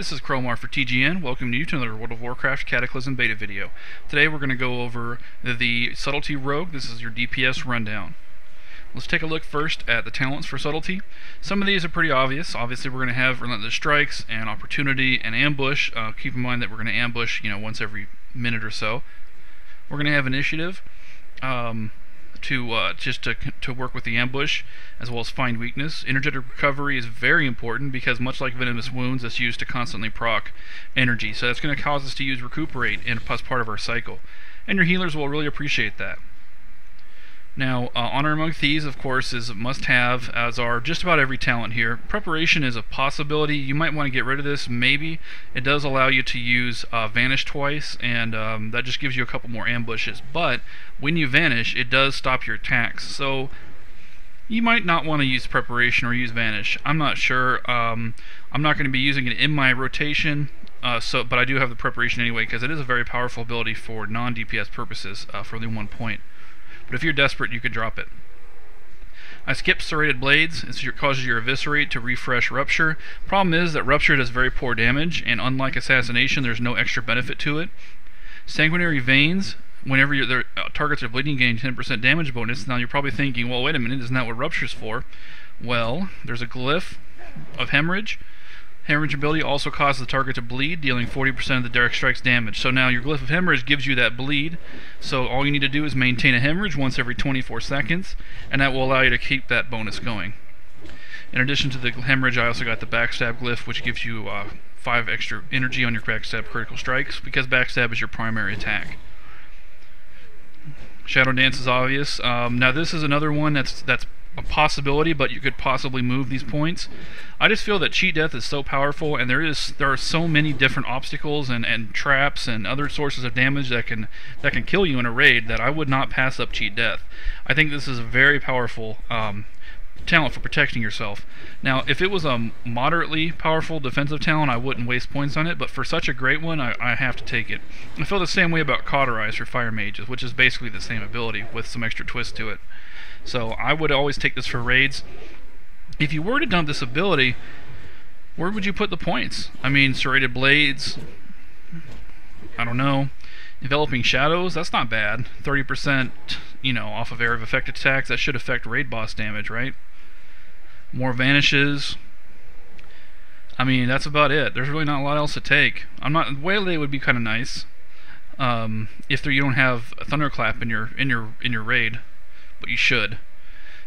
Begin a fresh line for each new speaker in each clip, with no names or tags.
This is Cromar for TGN. Welcome you to another World of Warcraft Cataclysm beta video. Today we're going to go over the Subtlety Rogue. This is your DPS rundown. Let's take a look first at the talents for Subtlety. Some of these are pretty obvious. Obviously we're going to have Relentless Strikes and Opportunity and Ambush. Keep in mind that we're going to ambush, once every minute or so. We're going to have Initiative to work with the ambush, as well as find weakness. Energetic recovery is very important because, much like venomous wounds, it's used to constantly proc energy. So that's going to cause us to use recuperate as part of our cycle, and your healers will really appreciate that. Now, Honor Among Thieves, of course, is a must-have, as are just about every talent here. Preparation is a possibility. You might want to get rid of this, maybe. It does allow you to use Vanish twice, and that just gives you a couple more ambushes. But when you Vanish, it does stop your attacks. So you might not want to use Preparation or use Vanish. I'm not sure. I'm not going to be using it in my rotation, but I do have the Preparation anyway, because it is a very powerful ability for non-DPS purposes for only 1 point. But if you're desperate, you could drop it. I skipped Serrated Blades. It causes your Eviscerate to refresh Rupture. Problem is that Rupture does very poor damage, and unlike Assassination, there's no extra benefit to it. Sanguinary Veins, whenever their targets are bleeding, gain 10% damage bonus. Now you're probably thinking, well, wait a minute, isn't that what Rupture's for? Well, there's a glyph of Hemorrhage. Hemorrhage ability also causes the target to bleed, dealing 40% of the direct strike's damage. So now your Glyph of Hemorrhage gives you that bleed, so all you need to do is maintain a Hemorrhage once every 24 seconds, and that will allow you to keep that bonus going. In addition to the Hemorrhage, I also got the Backstab Glyph, which gives you 5 extra energy on your Backstab critical strikes, because Backstab is your primary attack. Shadow Dance is obvious. Now this is another one that's a possibility, but you could possibly move these points. I just feel that Cheat Death is so powerful, and there are so many different obstacles and traps and other sources of damage that can kill you in a raid, that I would not pass up Cheat Death. I think this is a very powerful talent for protecting yourself. Now, if it was a moderately powerful defensive talent, I wouldn't waste points on it, but for such a great one, I have to take it. I feel the same way about Cauterize for Fire Mages, which is basically the same ability with some extra twist to it. So I would always take this for raids. If you were to dump this ability, where would you put the points? I mean, Serrated Blades, I don't know. Enveloping Shadows, that's not bad. 30%, off of area of effect attacks, that should affect raid boss damage, right? More Vanishes. I mean, that's about it. There's really not a lot else to take. Waylay would be kind of nice, if you don't have a Thunderclap in your raid. But you should,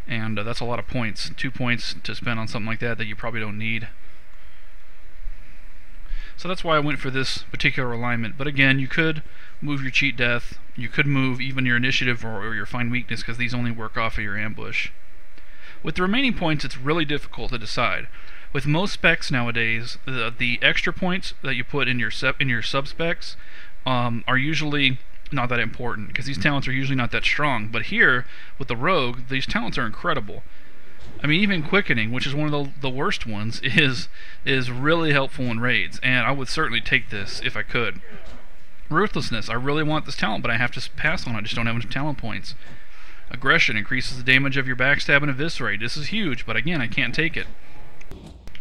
and that's a lot of points. 2 points to spend on something like that you probably don't need. So that's why I went for this particular alignment. But again, you could move your Cheat Death, you could move even your Initiative or your Find Weakness, because these only work off of your Ambush. With the remaining points, it's really difficult to decide. With most specs nowadays, the extra points that you put in your sub-specs are usually not that important, because these talents are usually not that strong. But here, with the Rogue, these talents are incredible. I mean, even Quickening, which is one of the worst ones, is really helpful in raids, and I would certainly take this if I could. Ruthlessness, I really want this talent, but I have to pass on it. I just don't have enough talent points. Aggression increases the damage of your Backstab and Eviscerate. This is huge, but again, I can't take it.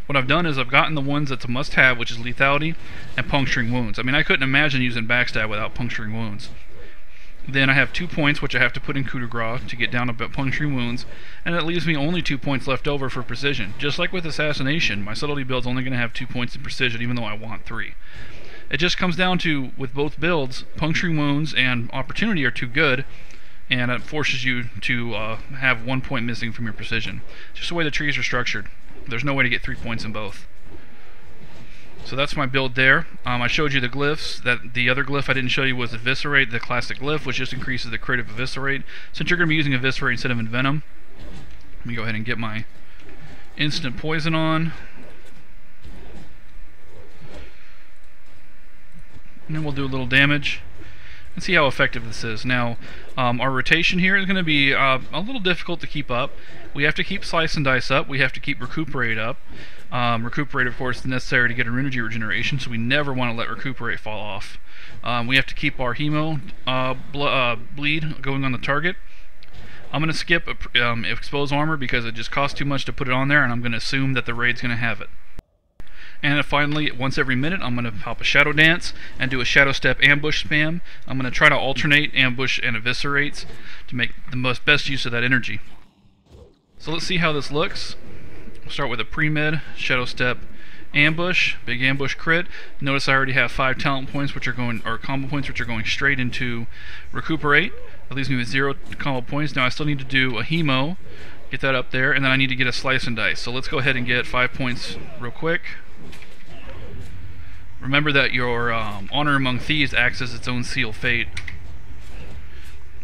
What I've done is I've gotten the ones that's a must-have, which is Lethality and Puncturing Wounds. I mean, I couldn't imagine using Backstab without Puncturing Wounds. Then I have 2 points, which I have to put in Coup de Grace to get down to Puncturing Wounds, and it leaves me only 2 points left over for Precision. Just like with Assassination, my Subtlety build's only going to have 2 points in Precision, even though I want 3. It just comes down to, with both builds, Puncturing Wounds and Opportunity are too good, and it forces you to have 1 point missing from your Precision. Just the way the trees are structured. There's no way to get 3 points in both. So that's my build there. I showed you the glyphs. The other glyph I didn't show you was Eviscerate, the classic glyph, which just increases the crit of Eviscerate. Since you're going to be using Eviscerate instead of Envenom, let me go ahead and get my Instant Poison on. And then we'll do a little damage and see how effective this is. Now, our rotation here is going to be a little difficult to keep up. We have to keep Slice and Dice up. We have to keep Recuperate up. Recuperate, of course, is necessary to get an energy regeneration, so we never want to let Recuperate fall off. We have to keep our Hemo bleed going on the target. I'm going to skip Expose Armor because it just costs too much to put it on there, and I'm going to assume that the raid's going to have it. And finally, once every minute, I'm going to pop a Shadow Dance and do a Shadow Step ambush spam. I'm going to try to alternate ambush and eviscerates to make the best use of that energy. So let's see how this looks. We'll start with a pre-med, Shadow Step ambush, big ambush crit. Notice I already have 5 talent points which are going, or combo points which are going straight into recuperate. That leaves me with 0 combo points. Now I still need to do a hemo, get that up there, and then I need to get a slice and dice. So let's go ahead and get 5 points real quick. Remember that your Honor Among Thieves acts as its own seal fate.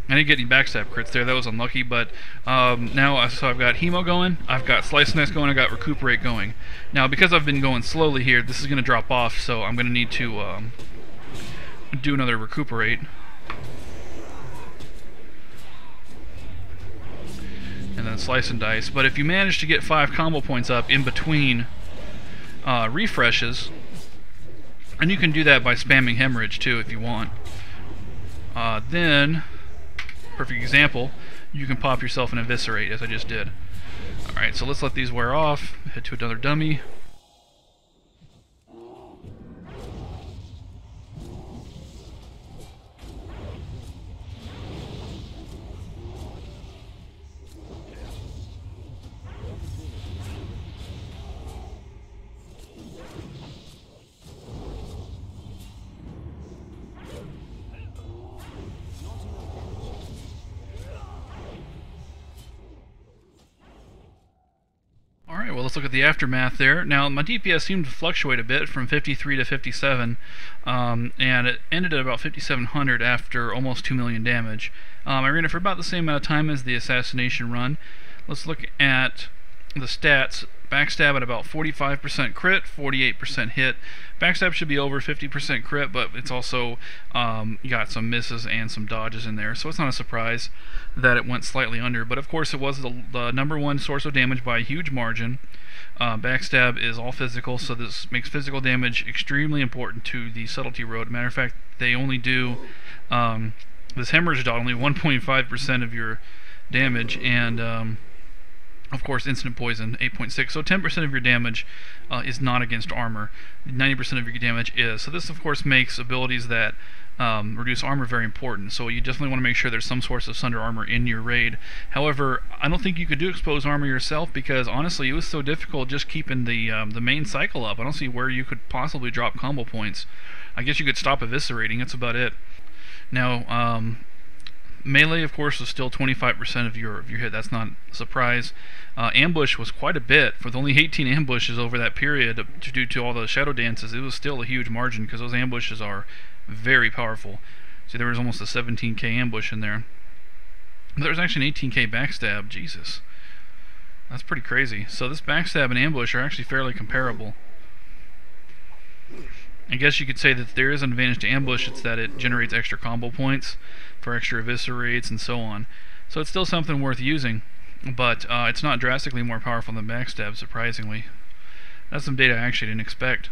I didn't get any backstab crits there, that was unlucky, but now, so I've got hemo going, I've got slice and dice going, I've got recuperate going. Now, because I've been going slowly here, this is going to drop off, so I'm going to need to do another recuperate. And then slice and dice. But if you manage to get 5 combo points up in between refreshes, and you can do that by spamming hemorrhage too if you want, then, perfect example, you can pop yourself an eviscerate as I just did. Alright, so let's let these wear off, head to another dummy. Alright, well let's look at the aftermath there. Now my DPS seemed to fluctuate a bit from 53 to 57, and it ended at about 5,700 after almost 2 million damage. I ran it for about the same amount of time as the Assassination run. Let's look at the stats. Backstab at about 45% crit, 48% hit. Backstab should be over 50% crit, but it's also you got some misses and some dodges in there, so it's not a surprise that it went slightly under. But of course, it was the #1 source of damage by a huge margin. Backstab is all physical, so this makes physical damage extremely important to the Subtlety Rogue. Matter of fact, they only do this hemorrhage dot only 1.5% of your damage, and of course, instant poison, 8.6. So 10% of your damage is not against armor. 90% of your damage is. So this, of course, makes abilities that reduce armor very important. So you definitely want to make sure there's some source of sunder armor in your raid. However, I don't think you could do exposed armor yourself because, honestly, it was so difficult just keeping the main cycle up. I don't see where you could possibly drop combo points. I guess you could stop eviscerating. That's about it. Now, melee, of course, was still 25% of your hit. That's not a surprise. Ambush was quite a bit. For only 18 ambushes over that period, due to all the shadow dances, it was still a huge margin because those ambushes are very powerful. See, there was almost a 17k ambush in there. But there was actually an 18k backstab. Jesus. That's pretty crazy. So this backstab and ambush are actually fairly comparable. I guess you could say that there is an advantage to ambush, it's that it generates extra combo points for extra eviscerates and so on. So it's still something worth using, but it's not drastically more powerful than backstab, surprisingly. That's some data I actually didn't expect.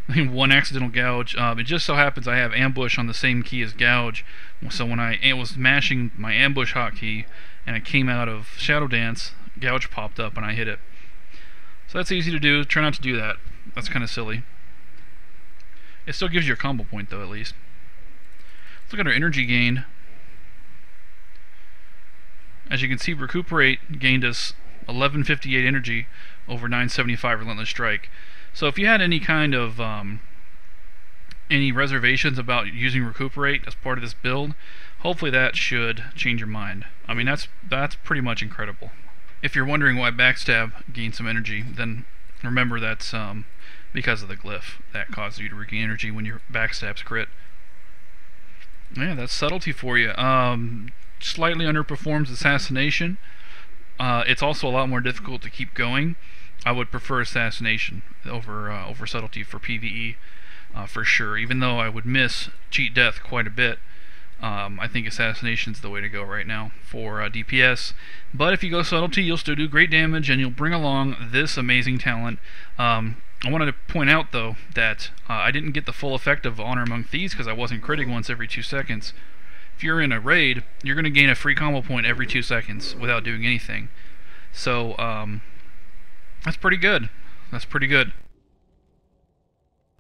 One accidental gouge. It just so happens I have ambush on the same key as gouge, so when I was mashing my ambush hotkey and it came out of Shadow Dance, gouge popped up and I hit it. So that's easy to do. Try not to do that. That's kind of silly. It still gives you a combo point, though, at least. Let's look at our energy gained. As you can see, Recuperate gained us 1158 energy over 975 Relentless Strike. So if you had any kind of any reservations about using Recuperate as part of this build, hopefully that should change your mind. I mean, that's pretty much incredible. If you're wondering why Backstab gained some energy, then remember that's because of the glyph that causes you to regain energy when your backstabs crit. Yeah, that's Subtlety for you. Slightly underperforms Assassination. It's also a lot more difficult to keep going. I would prefer Assassination over Subtlety for PvE for sure. Even though I would miss Cheat Death quite a bit, I think Assassination's the way to go right now for DPS. But if you go Subtlety, you'll still do great damage and you'll bring along this amazing talent. I wanted to point out, though, that I didn't get the full effect of Honor Among Thieves because I wasn't critting once every 2 seconds. If you're in a raid, you're going to gain a free combo point every 2 seconds without doing anything. So, that's pretty good. That's pretty good.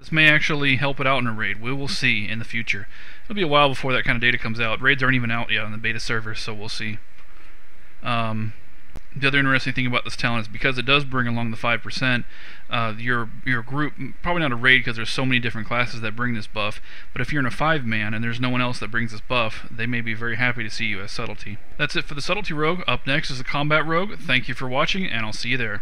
This may actually help it out in a raid. We will see in the future. It'll be a while before that kind of data comes out. Raids aren't even out yet on the beta server, so we'll see. The other interesting thing about this talent is because it does bring along the 5%, your group, probably not a raid because there's so many different classes that bring this buff, but if you're in a 5-man and there's no one else that brings this buff, they may be very happy to see you as Subtlety. That's it for the Subtlety Rogue. Up next is the Combat Rogue. Thank you for watching, and I'll see you there.